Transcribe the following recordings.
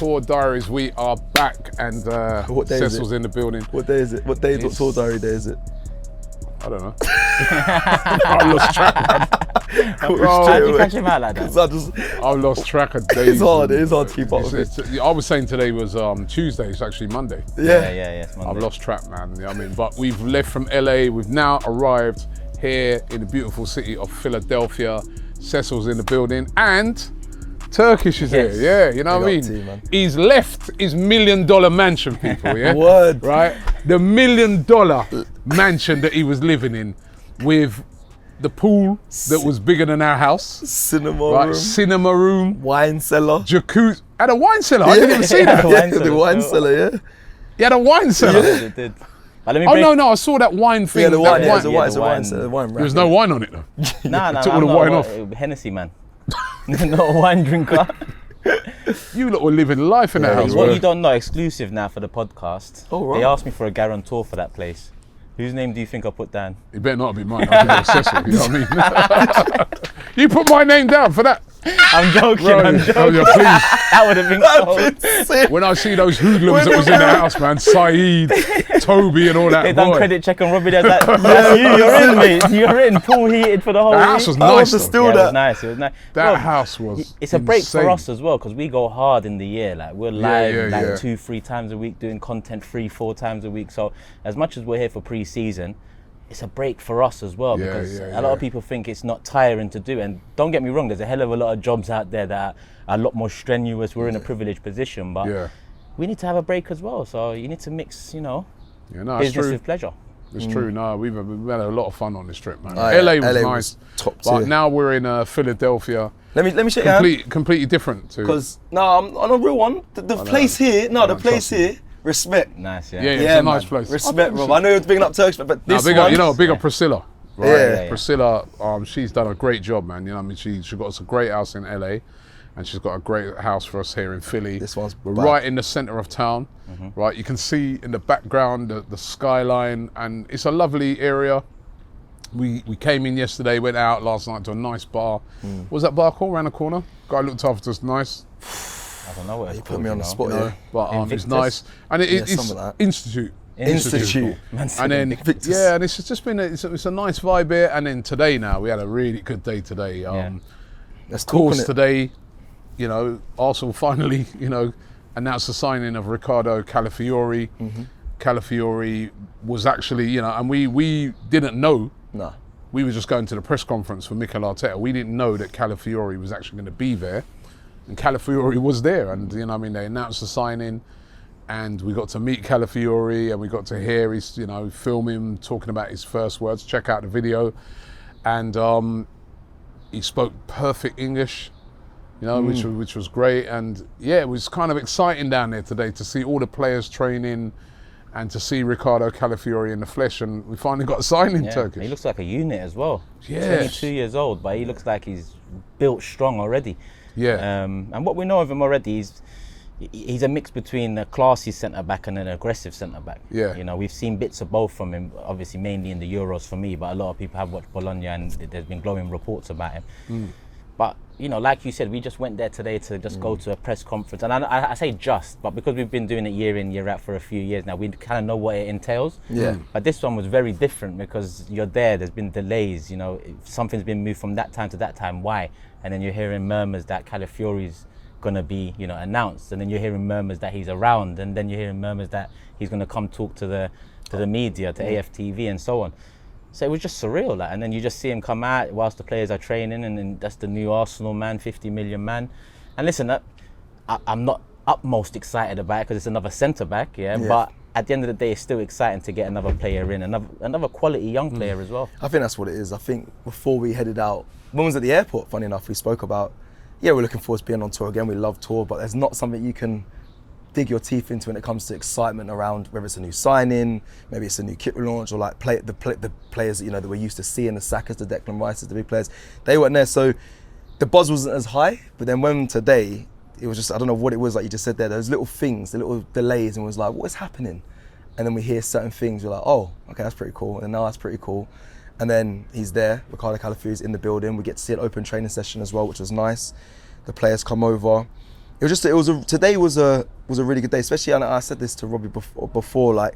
Tour Diaries. We are back, and What day is Cecil's it? in the building. What day is it? What Tour Diary day is it? I don't know. I lost track. How did you catch him out like that? I lost track of days. It is hard to keep up with it. I was saying today was Tuesday. It's actually Monday. Yeah. It's Monday. I've lost track, man. You know what I mean, but we've left from LA. We've now arrived here in the beautiful city of Philadelphia. Cecil's in the building, and Turkish is here. Yeah, you know what I mean. Team, man. He's left his $1 million mansion, people. Yeah, Word. right. The $1 million mansion that he was living in, with the pool that was bigger than our house. Cinema room, wine cellar, jacuzzi. Had a wine cellar. I didn't even see that. The wine cellar. Yeah. He had a wine cellar. Yeah, it did. But No, I saw that wine thing. Yeah, the wine. That It's a wine cellar. There was no wine on it though. No, Took all the wine off. Hennessy, man. Not a wine drinker. You lot were living life in that house. What you don't know, exclusive now for the podcast. Oh, right. They asked me for a guarantor for that place. Whose name do you think I put down? It better not be mine. I'll be Cecil, you know what I mean? You put my name down for that. I'm joking. I'm joking. Oh, yeah, please. That would have been cold. When I see those hoodlums that was in the house, man, Saeed, Toby and all that. They done credit check on Robbie. That's you. You're in, mate. You're in. Pool heated for the whole The week. house was nice. It was nice. It was nice. That house was It's a break insane. for us as well, because we go hard in the year. Like we're live 2-3 times a week, doing content 3-4 times a week. So as much as we're here for pre-season, it's a break for us as well, because a lot of people think it's not tiring to do. And don't get me wrong, there's a hell of a lot of jobs out there that are a lot more strenuous. We're in a privileged position, but we need to have a break as well. So you need to mix, business with pleasure. It's true. No, we've had a lot of fun on this trip, man. LA was nice, top tier. but now we're in Philadelphia. Let me shake your hand. Completely different to. Because I'm on a real one. The place here. No, the place here. Respect. Nice, Yeah, it's a nice place. Respect, Rob. I know you're bigging up Turkish, but this big one... big up Priscilla. Right? Yeah. Priscilla, she's done a great job, man. You know what I mean? She got us a great house in LA, and she's got a great house for us here in Philly. This one's We're right in the center of town, right? You can see in the background the skyline, and it's a lovely area. We came in yesterday, went out last night to a nice bar. What was that bar called? Around the corner. Guy looked after us nice. I don't know what it's You called. put me on the spot here. But it's nice, and it's something like that. Institute. Institute. And then and it's just been it's a nice vibe here. And then today now we had a really good day today. Let's Of course talk on today, Arsenal finally announced the signing of Ricardo Calafiori. Calafiori was actually and we didn't know. No. We were just going to the press conference for Mikel Arteta. We didn't know that Calafiori was actually going to be there. And Calafiori was there, and they announced the signing, and we got to meet Calafiori, and we got to hear his, film him talking about his first words. Check out the video, and he spoke perfect English, which was great, and it was kind of exciting down there today to see all the players training, and to see Ricardo Calafiori in the flesh, and we finally got a signing Turkish. He looks like a unit as well. Yeah, 22 years old, but he looks like he's built strong already. Yeah. And what we know of him already is he's a mix between a classy centre-back and an aggressive centre-back. Yeah. We've seen bits of both from him, obviously mainly in the Euros for me, but a lot of people have watched Bologna and there's been glowing reports about him. But, like you said, we just went there today to just go to a press conference. And I say just, but because we've been doing it year in, year out for a few years now, we kind of know what it entails. Yeah. But this one was very different because you're there's been delays, something's been moved from that time to that time, why? And then you're hearing murmurs that Calafiori's going to be, announced. And then you're hearing murmurs that he's around. And then you're hearing murmurs that he's going to come talk to the media, to AFTV and so on. So it was just surreal. And then you just see him come out whilst the players are training, and then that's the new Arsenal man, 50 million man. And listen, I'm not utmost excited about it because it's another centre-back, but at the end of the day, it's still exciting to get another player in, another quality young player as well. I think that's what it is. I think before we headed out, when we was at the airport, funny enough, we spoke about, we're looking forward to being on tour again. We love tour, but there's not something you can dig your teeth into when it comes to excitement around whether it's a new signing, maybe it's a new kit launch, or like the players that we're used to seeing, the Sakas, the Declan Rices, the big players. They weren't there, so the buzz wasn't as high. But then when today, it was just, I don't know what it was, like you just said there, those little things, the little delays, and it was like, what is happening? And then we hear certain things, we're like, oh, okay, that's pretty cool, and now that's pretty cool. And then he's there, Ricardo Calafiori's in the building. We get to see an open training session as well, which was nice. The players come over. Today was a really good day, especially, and I said this to Robbie before, like,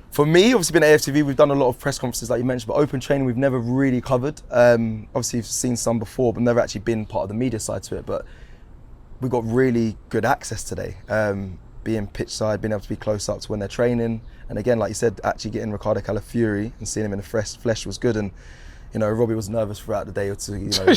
for me, obviously been at AFTV, we've done a lot of press conferences like you mentioned, but open training we've never really covered. Obviously you've seen some before, but never actually been part of the media side to it. But we got really good access today. Being pitch side, being able to be close up to when they're training. And again, like you said, actually getting Ricardo Calafiori and seeing him in the flesh was good. And you know, Robbie was nervous throughout the day or two. You know,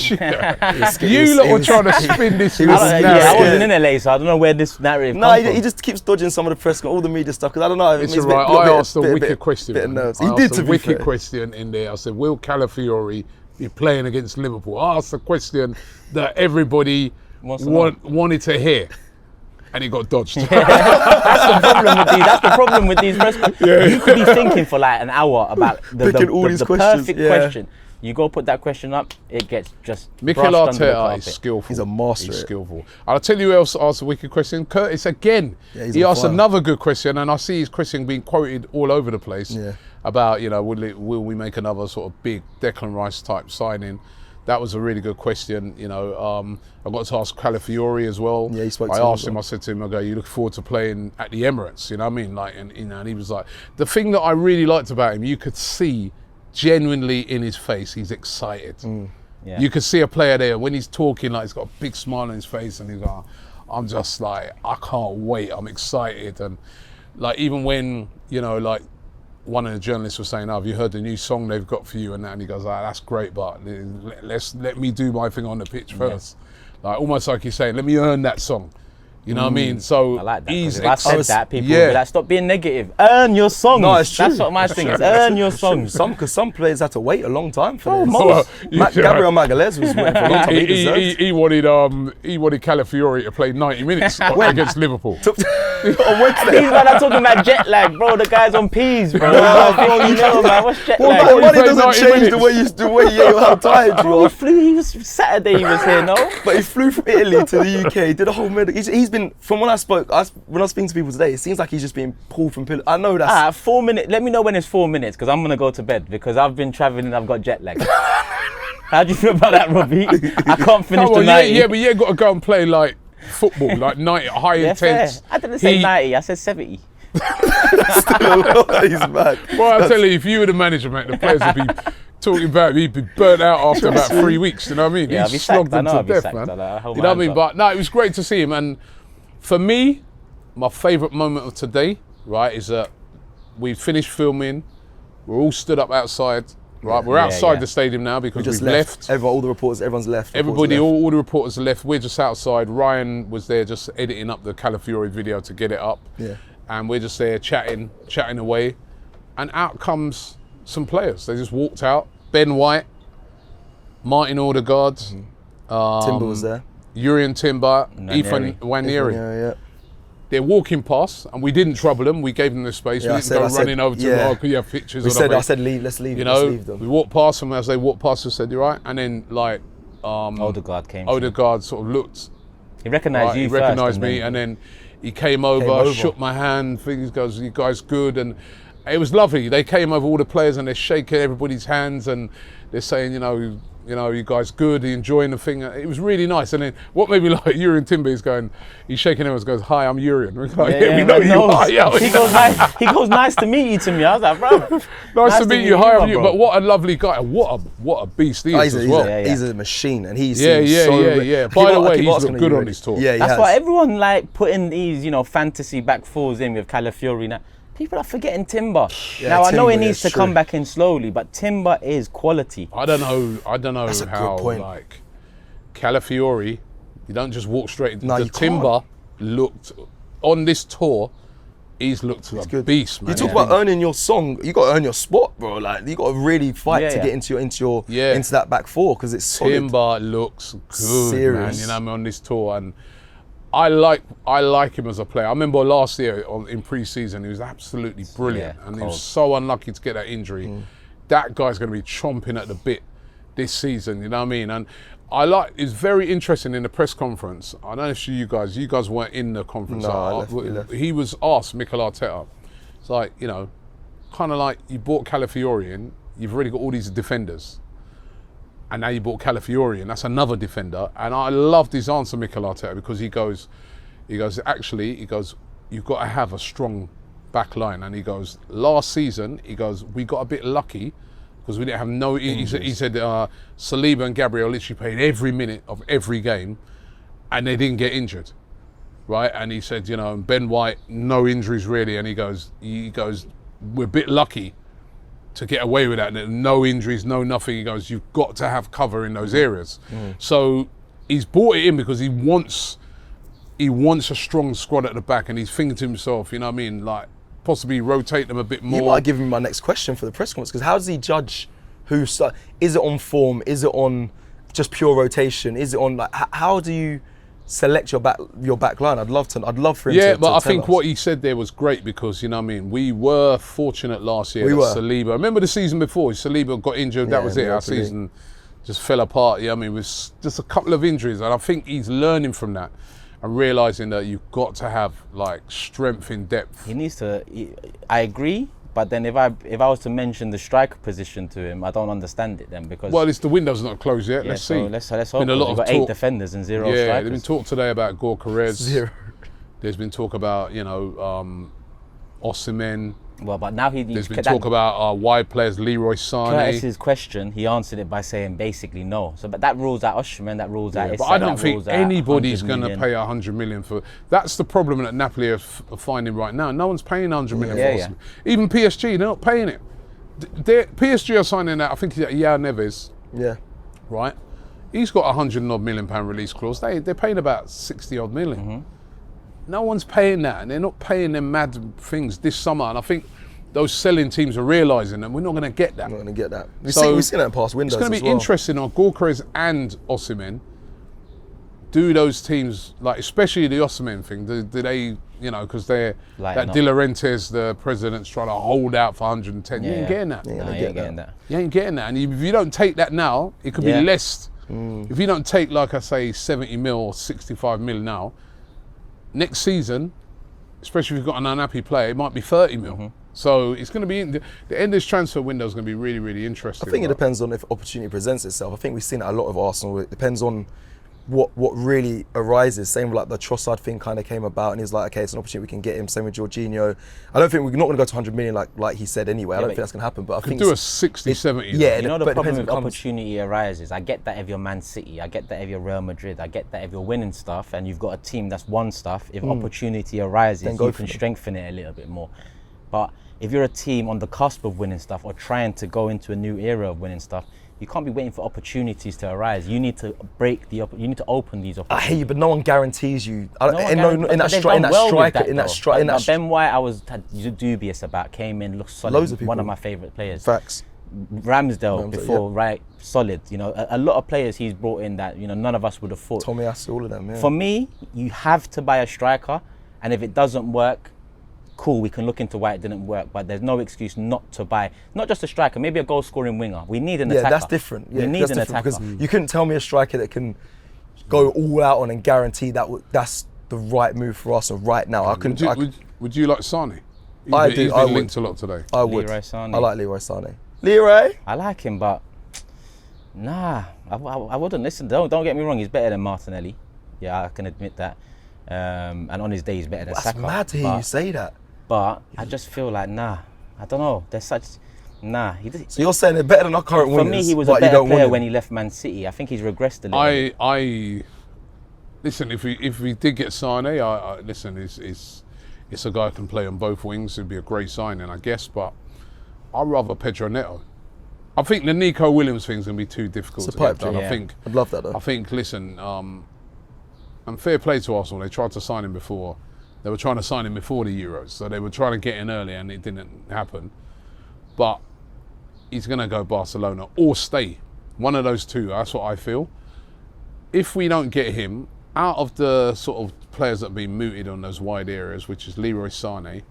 you lot were trying to spin this. I wasn't in LA, so I don't know where this narrative. No, he just keeps dodging some of the press, all the media stuff. Because I don't know. It's right. I asked a wicked question. Bit of nerves. He did a wicked question in there. I said, "Will Calafiori be playing against Liverpool?" I asked a question that everybody wanted to hear. And he got dodged. That's the problem with these press conferences. You could be thinking for like an hour about the perfect question. You go put that question up, it gets just Mikel Arteta is skillful. He's a master. He's skillful. I'll tell you who else asked a wicked question. Curtis again. Yeah, he asked another good question, and I see his question being quoted all over the place. Yeah. About, you know, will we make another sort of big Declan Rice type signing? That was a really good question. You know, I got to ask Calafiori as well. Yeah, he spoke to I him asked him. I said to him, "I go, you look forward to playing at the Emirates?" You know what I mean? Like, and you know, and he was like, the thing that I really liked about him, you could see genuinely in his face, he's excited. Yeah. You could see a player there when he's talking, like he's got a big smile on his face, and he's like, "I'm just like, I can't wait. I'm excited." And like, even when, you know, like, one of the journalists was saying, "Oh, have you heard the new song they've got for you?" And that, and he goes, "That's great, but let me do my thing on the pitch first." Like, almost like he's saying, "Let me earn that song." You know what I mean? So I like that. He's if I said that, people would be like, "Stop being negative. Earn your songs." No, it's true. That's what my thing is. Earn your songs. Because some players had to wait a long time for this. Well, Gabriel Magalhaes was waiting for a long time. He wanted Calafiori to play 90 minutes against Liverpool. On Wednesday. These men are talking about jet lag, bro. The guy's on peas, bro. You know, man. What's jet lag? Well, money doesn't change the way you how tired you Bro, are. he was Saturday. He was here, no. But he flew from Italy to the UK, did a whole medical. He's been, from when I spoke, when I was speaking to people today, it seems like he's just being pulled from pillar. I know that's 4 minutes. Let me know when it's 4 minutes, because I'm gonna go to bed because I've been traveling and I've got jet lag. How do you feel about that, Robbie? I can't finish the night. Yeah, but you ain't got to go and play like football, like 90, high intense. Fair. I didn't say 90. I said 70. still a lot. He's mad. Well, I'll tell you, if you were the manager, mate, the players would be talking about, he'd be burnt out after about 3 weeks. You know what I mean? Yeah, He slogged them to death, man. You know what I mean? But no, it was great to see him. And for me, my favourite moment of today, right, is that we finished filming. We're all stood up outside. Right, we're outside the stadium now because we've left. All the reporters, everyone's left. Everybody, all the reporters are left. We're just outside. Ryan was there just editing up the Calafiori video to get it up. Yeah. And we're just there chatting away. And out comes some players. They just walked out. Ben White, Martin Odegaard, Timber was there. Urian Timber, Ethan Nwaneri. Yeah. They're walking past, and we didn't trouble them. We gave them the space. We didn't go running over to them. Oh, could you have pictures? I said, leave. Let's leave. You let's know, leave them. we walked past them. As they walked past us, said, "You're right." And then, like, Odegaard came. Odegaard sort of looked. He recognised you. He recognised me, and then he came over, shook my hand. Things goes, "You guys good?" And it was lovely. They came over, all the players, and they're shaking everybody's hands, and they're saying, you guys good, enjoying the thing. It was really nice. And then what made me like Urian Timber is going, he's shaking hands, goes, "Hi, I'm Urian." We're like, we know you are. Yeah. He goes, "Nice to meet you," to me. I was like, "Bro, nice to meet you. Hi, I'm you." But what a lovely guy. What a beast he is as well. He's a machine, and he's yeah. By the way, he's looked good on his tour. Yeah, that's why everyone like putting these, fantasy back fours in with Calafiori now. People are forgetting Timber. Now I know he needs to come back in slowly, but Timber is quality. I don't know That's a how good point. Like Calafiori, you don't just walk straight into the Timber looked on this tour. He's looked like a beast, man. You talk about earning your song. You got to earn your spot, bro. Like you got to really fight to get into that back four because it's solid. Timber looks good, man. You know what I mean, on this tour, and I like him as a player. I remember last year in pre-season, he was absolutely brilliant, and he was so unlucky to get that injury. That guy's going to be chomping at the bit this season. You know what I mean? And it's very interesting in the press conference. I don't know if you guys weren't in the conference. No, we left. He was asked, Mikel Arteta. It's like, kind of like you bought Calafiori in. You've already got all these defenders. And now you bought Calafiori, and that's another defender. And I loved his answer, Mikel Arteta, because he goes, He goes, actually, he goes, you've got to have a strong back line. And he goes, last season, he goes, we got a bit lucky because we didn't have no, he said Saliba and Gabriel literally played every minute of every game and they didn't get injured, right? And he said, you know, Ben White, no injuries really. And he goes, we're a bit lucky to get away with that. No injuries, no nothing. He goes, you've got to have cover in those areas. So he's brought it in because he wants a strong squad at the back, and he's thinking to himself, you know what I mean, like possibly rotate them a bit more. You might give him my next question for the press conference, because how does he judge who start? Is it on form? Is it on just pure rotation? Is it on like how do you select your back line? I'd love for him to Yeah, but I tell think us. what he said there was great because, you know what I mean, we were fortunate last year that Saliba, remember the season before, Saliba got injured, that was it, our season just fell apart. Yeah, I mean, with just a couple of injuries, and I think he's learning from that and realising that you've got to have like strength in depth. He needs to, I agree, but then if I was to mention the striker position to him, I don't understand it then, because... Well, it's the window's not closed yet, let's see. Let's hope. Been a lot We've of got 8 talk. defenders and 0 Yeah, strikers. there's been talk today about Gorkarez. 0. There's been talk about, you know, Osimhen. Well, but now There's been talk about our wide players, Leroy Sané. Curtis's question, he answered it by saying basically no. So, but that rules out Osimhen, that rules out. But I don't think anybody's going to pay 100 million for. That's the problem that Napoli are finding right now. No one's paying 100 million for Osimhen. Even PSG, they're not paying it. PSG are signing out. I think he's Yao Neves. Yeah. Right. He's got a £100 million release clause. They're paying about 60 odd million. Mm-hmm. No one's paying that, and they're not paying them mad things this summer. And I think those selling teams are realising that we're not going to get that. We're not going to get that. We've seen that in past windows. It's going to be interesting on Gorkarez and Osimhen. Do those teams, like especially the Osimhen thing, do they, you know, because they're that De Laurentiis, the president's trying to hold out for 110. You ain't getting that. You ain't getting that. You ain't getting that. And if you don't take that now, it could be less. If you don't take, like I say, 70 mil or 65 mil now, next season, especially if you've got an unhappy player, it might be 30 mil. So it's going to be, the end of this transfer window is going to be really, really interesting. I think it depends on if opportunity presents itself. I think we've seen it a lot of Arsenal. It depends on what really arises. Same with like the Trossard thing kind of came about, and he's like, okay, it's an opportunity, we can get him. Same with Jorginho. I don't think we're not going to go to 100 million like he said anyway. I don't think that's going to happen. But I think do a 60, 70. Yeah, you know the problem with opportunity arises. I get that if you're Man City, I get that if you're Real Madrid, I get that if you're winning stuff and you've got a team that's won stuff. If opportunity arises, you can strengthen it a little bit more. But if you're a team on the cusp of winning stuff or trying to go into a new era of winning stuff, you can't be waiting for opportunities to arise. You need to you need to open these opportunities. I hear you, but no one guarantees you. In that striker. Ben White, I was dubious about. Came in, looked solid. Loads of people. One of my favourite players. Facts. Ramsdale before, right? Solid. You know, a lot of players he's brought in that, you know, none of us would have thought. Tomiyasu, all of them. Yeah. For me, you have to buy a striker, and if it doesn't work, cool, we can look into why it didn't work, but there's no excuse not to buy, not just a striker, maybe a goal-scoring winger. We need an attacker. Yeah, that's different. Yeah, we need an attacker. Because you couldn't tell me a striker that can go all out on and guarantee that that's the right move for Arsenal right now. Would you like Sané? He's been linked a lot today. I would. Leroy Sané. I like Leroy Sané. Leroy? I like him, but nah, I wouldn't. Listen, don't get me wrong, he's better than Martinelli. Yeah, I can admit that. And on his day, he's better than Saka. That's mad to hear you say that. But I just feel like, nah, I don't know. There's such, nah. So you're saying they're better than our current winners? For me, he was a better player when he left Man City. I think he's regressed a little. Listen, if we did get Sané, listen, it's a guy who can play on both wings. It'd be a great signing, I guess. But I'd rather Pedro Neto. I think the Nico Williams thing's gonna be too difficult to get done. Yeah. I'd love that though. I think, listen, and fair play to Arsenal. They tried to sign him before. They were trying to sign him before the Euros, so they were trying to get in early and it didn't happen. But he's going to go Barcelona or stay. One of those two, that's what I feel. If we don't get him, out of the sort of players that have been mooted on those wide areas, which is Leroy Sané,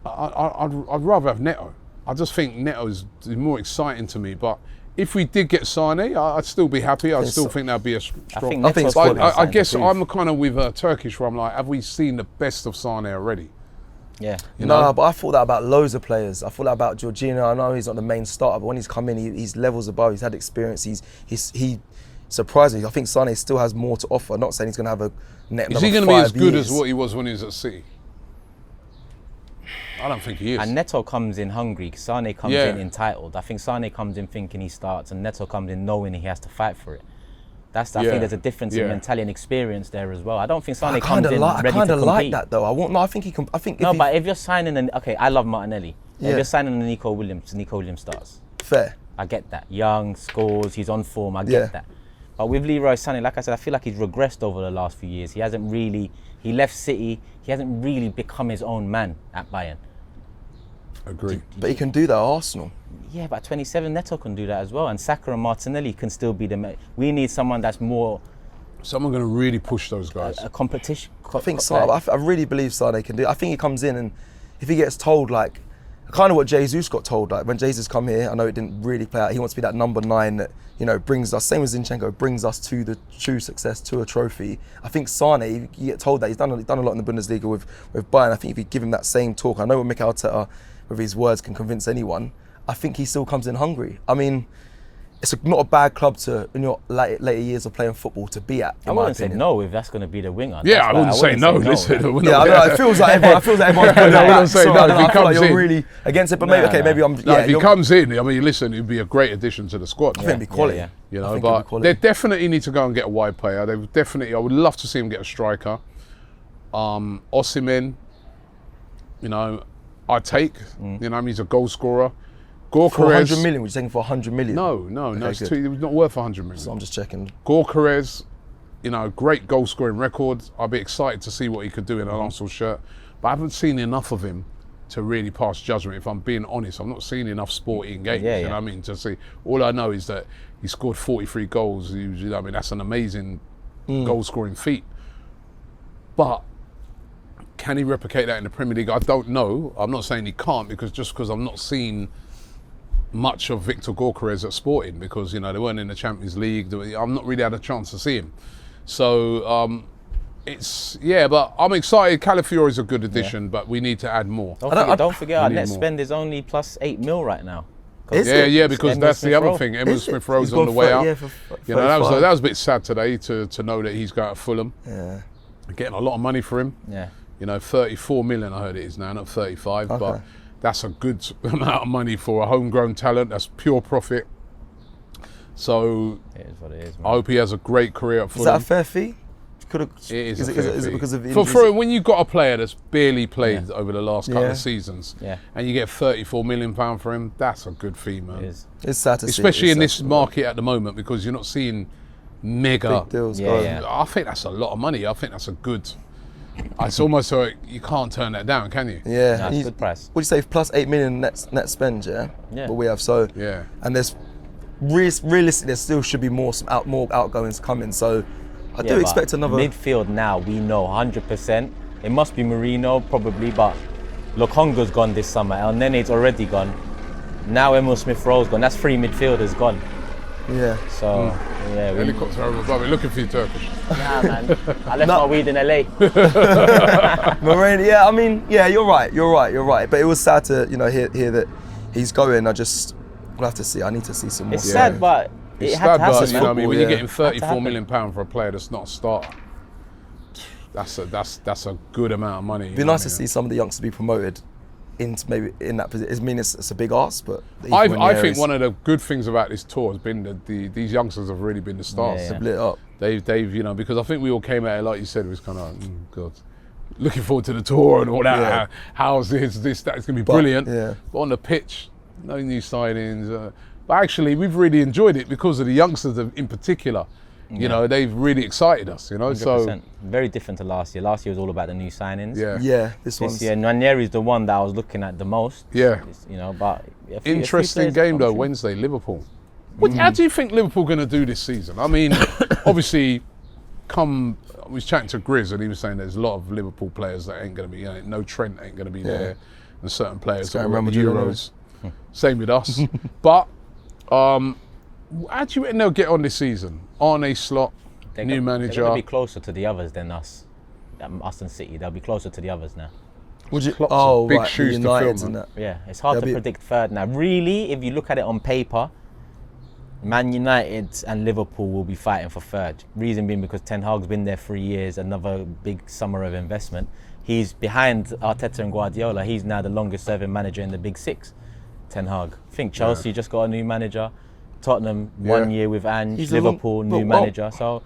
I'd rather have Neto. I just think Neto is more exciting to me, but if we did get Sané, I'd still be happy. I still think that'd be a strong. I guess I'm kind of with Turkish, where I'm like, have we seen the best of Sané already? Yeah. No, but I thought that about loads of players. I thought that about Jorginho. I know he's not the main starter, but when he's come in, he's levels above. He's had experience. surprisingly, I think Sané still has more to offer. Not saying he's going to have a net. Is he going to be as good as what he was when he was at City? I don't think he is. And Neto comes in hungry. Sané comes in entitled. I think Sané comes in thinking he starts, and Neto comes in knowing he has to fight for it. I think there's a difference in mentality and experience there as well. I don't think Sané comes in ready to compete. I kind of like that though. I think he can. I think. But if you're signing I love Martinelli. Yeah. If you're signing a Nico Williams starts. Fair. I get that. Young, scores, he's on form. I get that. But with Leroy Sané, like I said, I feel like he's regressed over the last few years. He left City. He hasn't really become his own man at Bayern. Agree. But he can do that at Arsenal. Yeah, but 27, Neto can do that as well. And Saka and Martinelli can still be we need someone that's more... Someone going to really push those guys. A competition. I really believe Sané can do it. I think he comes in and if he gets told, like, kind of what Jesus got told, like when Jesus come here, I know it didn't really play out. He wants to be that number 9 that, brings us, same as Zinchenko, brings us to the true success, to a trophy. I think Sané, you get told that he's done a lot in the Bundesliga with Bayern. I think if you give him that same talk, I know what Mikel Arteta, with his words, can convince anyone. I think he still comes in hungry. I mean, it's not a bad club to, in your later years of playing football, to be at. I wouldn't say no if that's going to be the winger. Yeah, I wouldn't say no. Listen, yeah, I know, it feels like everyone's putting I wouldn't say no. If he comes in, you're really against it. But maybe I'm. If he comes in, I mean, listen, it'd be a great addition to the squad. I think it'd be quality. But they definitely need to go and get a wide player. I would love to see him get a striker. Osimhen, I take. He's a goal scorer. For 100 million, we're saying for 100 million. No, it's not worth 100 million. So I'm just checking. Gorkarez, great goal scoring record. I'd be excited to see what he could do in an Arsenal shirt, but I haven't seen enough of him to really pass judgment. If I'm being honest, I've not seen enough sporting games. You know what I mean? To see, all I know is that he scored 43 goals. That's an amazing goal scoring feat. But can he replicate that in the Premier League? I don't know. I'm not saying he can't, because I'm not seeing much of Victor Gorkarez at Sporting, because they weren't in the Champions League. I've not really had a chance to see him. So but I'm excited. Calafiori is a good addition, but we need to add more. Don't forget our net spend is only plus 8 mil right now. Because that's the other thing. Emile Smith Rowe's on the way out. That was a bit sad today to know that he's going to Fulham. Yeah, getting a lot of money for him. Yeah, 34 million I heard it is now, not 35, but that's a good amount of money for a homegrown talent. That's pure profit. So it is what it is, man. I hope he has a great career at Fulham. Is that a fair fee? Is it because of injuries? For when you've got a player that's barely played over the last couple of seasons, and you get £34 million for him, that's a good fee, man. It's sad to see. Especially in this market at the moment, because you're not seeing mega big deals. I think that's a lot of money. I think that's a good. It's almost like you can't turn that down, can you? Yeah, that's a good price. What do you say? Plus 8 million net spend, yeah. But we have and there's realistically there still should be more outgoings coming. So I do expect another midfield now. We know 100%. It must be Marino probably, but Lokonga's gone this summer. El Nene's already gone. Now Emile Smith Rowe's gone. That's 3 midfielders gone. Yeah. So helicopter over, but we're looking for you, Turkish. Nah, man. I left my weed in LA. Moreno, you're right. But it was sad to hear that he's going. We'll have to see. I need to see some more. It's sad, but it's it had to happen. But when you're getting £34 million for a player that's not a starter, that's a good amount of money. It'd be nice to see some of the youngsters be promoted into maybe in that position. I mean, it's a big ask, but I think one of the good things about this tour has been that these youngsters have really been the stars. They've lit up. They've because I think we all came at it, like you said, it was kind of God, looking forward to the tour and all that. Yeah. How's that? It's going to be brilliant. Yeah. But on the pitch, no new signings. But actually, we've really enjoyed it because of the youngsters in particular. They've really excited us. 100%. So very different to last year. Last year was all about the new signings. This year, Nwaneri's the one that I was looking at the most. But interesting game though. Wednesday, Liverpool. How do you think Liverpool going to do this season? I mean, obviously, I was chatting to Grizz and he was saying there's a lot of Liverpool players that ain't going to be. No Trent ain't going to be there, and certain players that are the Euros. Same with us, but. How do you reckon they'll get on this season? Arne Slot, new manager. They're going to be closer to the others than us. Us and City, they'll be closer to the others now. Big shoes to fill. That. Yeah, it's hard to predict third now. Really, if you look at it on paper, Man United and Liverpool will be fighting for third. Reason being because Ten Hag's been there 3 years, another big summer of investment. He's behind Arteta and Guardiola. He's now the longest serving manager in the Big Six, Ten Hag. I think Chelsea just got a new manager. Tottenham 1 year with Ange. Liverpool new manager. So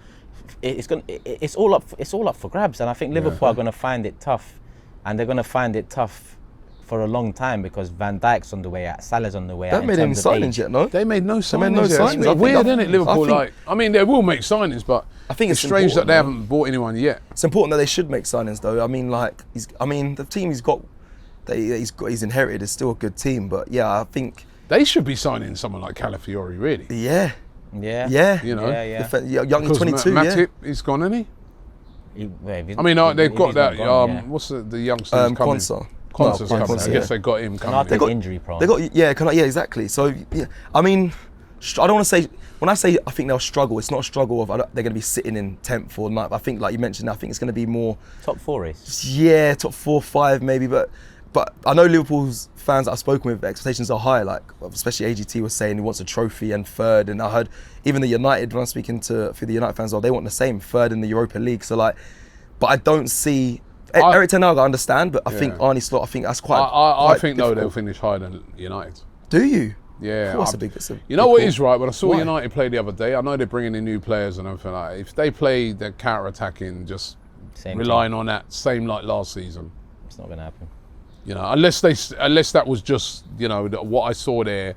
it's all up for grabs. And I think Liverpool are going to find it tough, and they're going to find it tough for a long time because Van Dijk's on the way out, Salah's on the way out. They haven't made any signings yet, no? They made no signings. signings. It's weird, isn't it, Liverpool? I mean, they will make signings, but I think it's strange that they haven't bought anyone yet. It's important that they should make signings, though. I mean, the team he's got, he's inherited is still a good team. But yeah, I think they should be signing someone like Calafiori, really. Yeah. You know, young, because 22. Matip, he's gone, isn't he? They've got that. What's the youngster coming? Konsa's coming. I guess they got him coming. They got injury prone. Exactly. So yeah, I mean, I don't want to say, when I say I think they'll struggle, it's not a struggle of they're going to be sitting in 10th or 9th. I think, like you mentioned, I think it's going to be more top 4 race. Yeah, top 4, 5 maybe. But I know Liverpool's fans that I've spoken with, expectations are high. Like especially AGT was saying he wants a trophy and third, and I heard even the United, when I'm speaking to the United fans, they want the same, third in the Europa League. So but I don't see. Eric Ten Hag, I understand, but I think Arne Slot, I think that's quite. I think they'll finish higher than United. Do you? Yeah. That's you know what is right? When I saw United play the other day, I know they're bringing in new players and everything like that. If they play their counter-attacking, just relying on that same like last season, it's not going to happen. You know, unless that was just, you know, what I saw there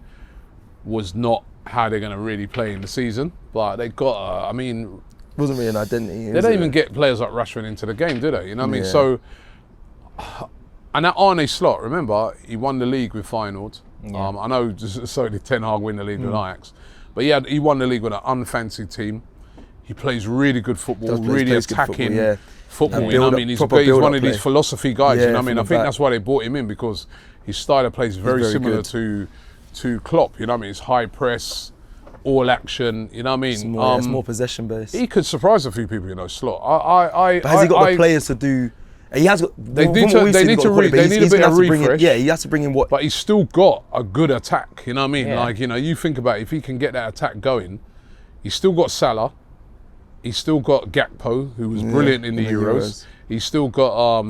was not how they're going to really play in the season. But they got, wasn't really an identity. They don't even get players like Rashford into the game, do they? You know what I mean? So, and that Arne Slot, remember, he won the league with Feyenoord. Yeah. I know, so did Ten Hag win the league with Ajax. But he won the league with an unfancied team. He plays really good football, really attacking football. You know what I mean? He's one of these philosophy guys. You know what I mean? I think that's why they brought him in, because his style of play is very similar to Klopp. You know what I mean? It's high press, all action. You know what I mean? It's more possession based. He could surprise a few people, you know, Slot. But has he got the players to do? He has got. They need a bit of refresh. He has to bring in what. But he's still got a good attack. You know what I mean? Yeah. Like, you know, you think about it, if he can get that attack going, he's still got Salah. He's still got Gakpo, who was brilliant in the Euros. He's still got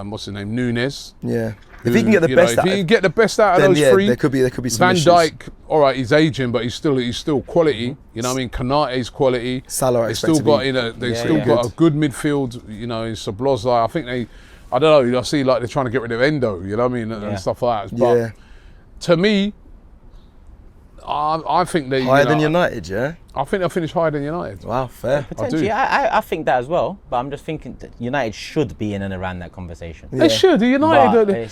what's his name, Nunes. Yeah. If he can get the best out, if he can get the best out of those three, there could be some Van issues. Dijk, all right, he's aging, but he's still quality. You know what I mean? Konate's quality. Salah, they still got got a good midfield. You know, in Sabloza. I think I don't know. I see like they're trying to get rid of Endo. You know what I mean, and stuff like that. But to me, I think they higher than United. Yeah. I think they'll finish higher than United. Wow, fair. Potentially, I think that as well. But I'm just thinking that United should be in and around that conversation. They should. United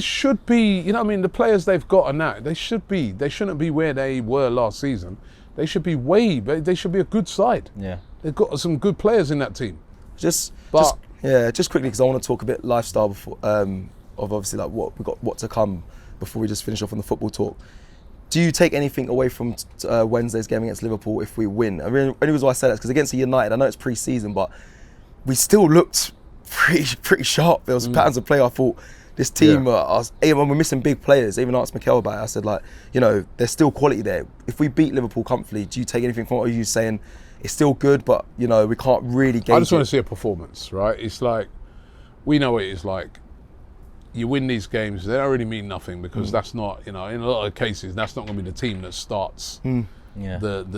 should be. You know what I mean? The players they've got and that they should be. They shouldn't be where they were last season. They should be they should be a good side. Yeah. They've got some good players in that team. Just quickly, because I want to talk a bit lifestyle before, of obviously like what to come before we just finish off on the football talk. Do you take anything away from Wednesday's game against Liverpool if we win? I mean, the only reason why I say that is because against United, I know it's pre-season, but we still looked pretty sharp. There was patterns of play. I thought this team, even we're missing big players. Even asked Mikel about it. I said, like, you know, there's still quality there. If we beat Liverpool comfortably, do you take anything from it? Or are you saying it's still good, but you know we can't really gauge I just want to see a performance, right? It's like we know what it is like. You win these games, they don't really mean nothing because that's not, you know, in a lot of cases, that's not going to be the team that starts the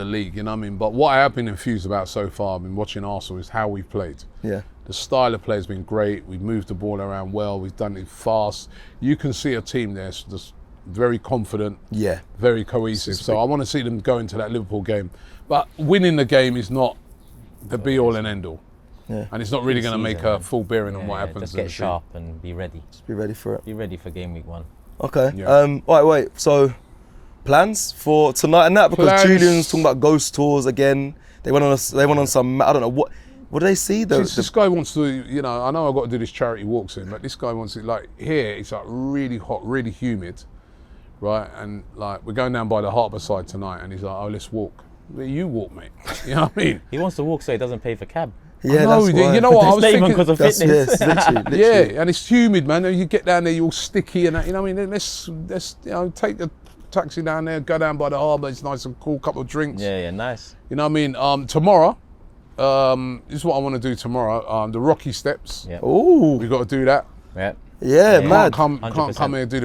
league, you know what I mean? But what I have been enthused about so far, I've been watching Arsenal, is how we've played. Yeah. The style of play has been great. We've moved the ball around well. We've done it fast. You can see a team there that's very confident, very cohesive. So I want to see them go into that Liverpool game. But winning the game is not the be-all and end-all. Yeah. And it's not really going to make a full bearing on what happens. Just get sharp and be ready. Just be ready for it. Be ready for game week 1. Okay. All right, wait. So, plans for tonight and that? Because Julian's talking about ghost tours again. They went on some, I don't know, what do they see? This guy wants to, you know, I know I've got to do this charity walk soon, but this guy wants to, like, here it's like really hot, really humid, right? And like, we're going down by the harbour side tonight and he's like, oh, let's walk. You walk, mate. You know what I mean? He wants to walk so he doesn't pay for cab. Yeah, that's why. You know what I was thinking? Because of fitness. Literally. Yeah, and it's humid, man. You get down there, you're all sticky and that. You know what I mean? Let's you know, take the taxi down there, go down by the harbour. It's nice and cool, couple of drinks. Yeah, nice. You know what I mean? Tomorrow, this is what I want to do tomorrow. The Rocky Steps. Yeah. Ooh. We got to do that. Yeah. Yeah, mad. Can't 100%. come here and do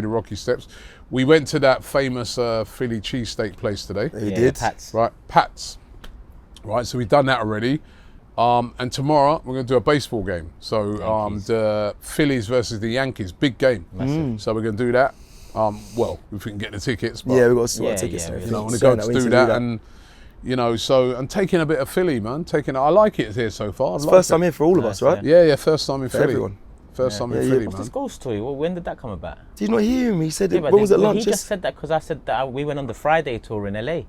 the Rocky Steps. We went to that famous Philly cheesesteak place today. You did. Pats. Right, Pats. Right, so we've done that already. And tomorrow we're going to do a baseball game. So the Phillies versus the Yankees, big game. So we're going to do that. Well, if we can get the tickets. But, Yeah, we've got to sort Yeah, tickets. yeah, and we I everything. want to So go now to we do need that, and you know, so and taking a bit of Philly, man. I like it here so far. It's first time here for all of us, right? Yeah, first time in For Philly. everyone. First time in Yeah, Philly, What's man. this ghost story? Well, when did that come about? Did you not hear him? He said, Yeah, it, but when was it well, lunch? He just said that because I said that we went on the Friday tour in LA.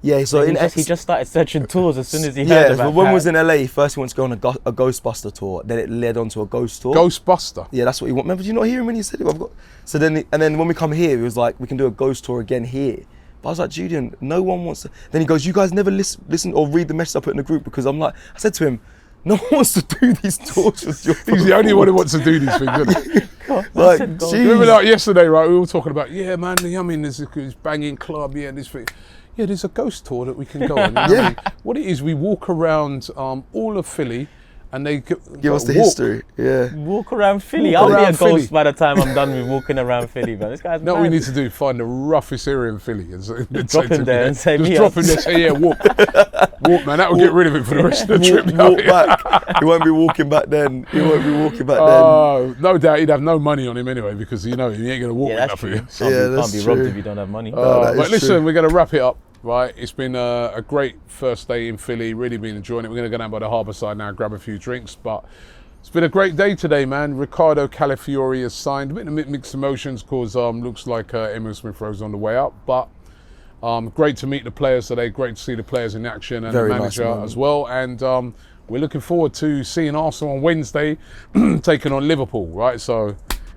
Yeah, so He just started searching tours as soon as he heard yeah, about but when that. we was in LA, first he wanted to go on a Ghostbuster tour, then it led on to a ghost tour. Ghostbuster. Yeah, that's what he wanted. Remember, did you not hear him when he said it? So then when we come here, he was like, we can do a ghost tour again here. But I was like, Julian, no one wants to. Then he goes, you guys never listen or read the message I put in the group, because I said to him, no one wants to do these tours. He's the only one who wants to do these things, isn't he? Like, Go. geez. Remember like yesterday, right? We were all talking about, yeah, man, I mean, there's this banging club, yeah, this thing. Yeah, there's a ghost tour that we can go on. You know what I mean? What it is, we walk around all of Philly, and they Give us the walk. history. Yeah. Walk around Philly. Walk I'll be around a ghost Philly. by the time I'm done with walking around Philly, man. This guy's No, mad. we need to do find the roughest area in Philly and say, drop him there and say, just "Me drop up." him there, say, yeah, walk, man. That will get rid of it for the rest of the trip. Walk back. He won't be walking back then. No doubt he'd have no money on him anyway, because you know he ain't gonna walk Yeah, with that's that true. for You you. Yeah, can't that's be robbed true. if you don't have money. that But is listen, true. we're going to wrap it up, right? It's been a great first day in Philly, really been enjoying it. We're going to go down by the harbour side now, grab a few drinks, but it's been a great day today, man. Ricardo Calafiori has signed. A bit of mixed emotions, because looks like Emile Smith Rowe's on the way up, but great to meet the players today, great to see the players in action and Very the nice manager moment. as well, and we're looking forward to seeing Arsenal on Wednesday, taking on Liverpool, right? So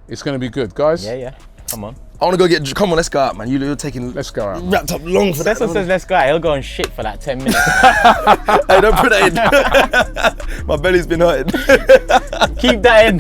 it's going to be good, guys. Yeah. Come on. I want to go come on, let's go out, man. You're taking Let's go out. wrapped up long for that. Cecil says let's go out. He'll go and shit for like 10 minutes. Hey, don't put that in. My belly's been hurting. Keep that in.